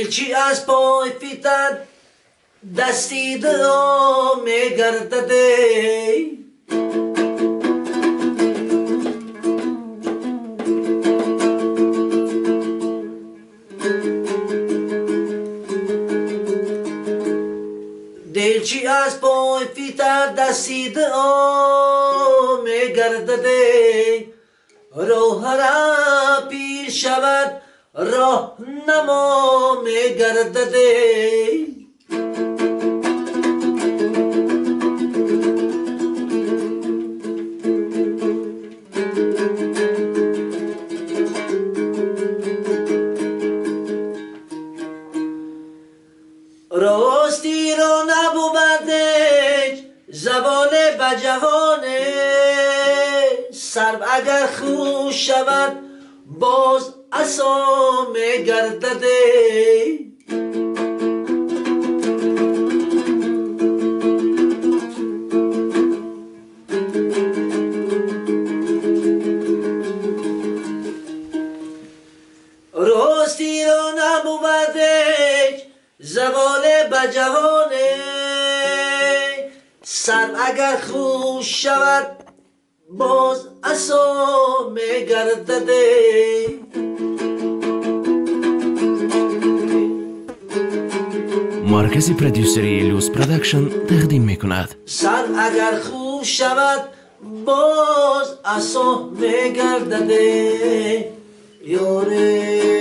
دلچی از پای فیتد دستی دو میگردده دلچی از پای فیتد دستی دو میگردده روح را پیر شود راه نما میگردده راستی را نبودش زبان بجوانه سرو اگر خوش شود باز عصا میگردده راستی را نبودش زبان بجوانه سر اگر خوش شود باز عصا میگردده مرکز پرودیوسری لوز پرودکشن تقدیم میکند. سر اگر خوش شود باز عصا میگردده یاره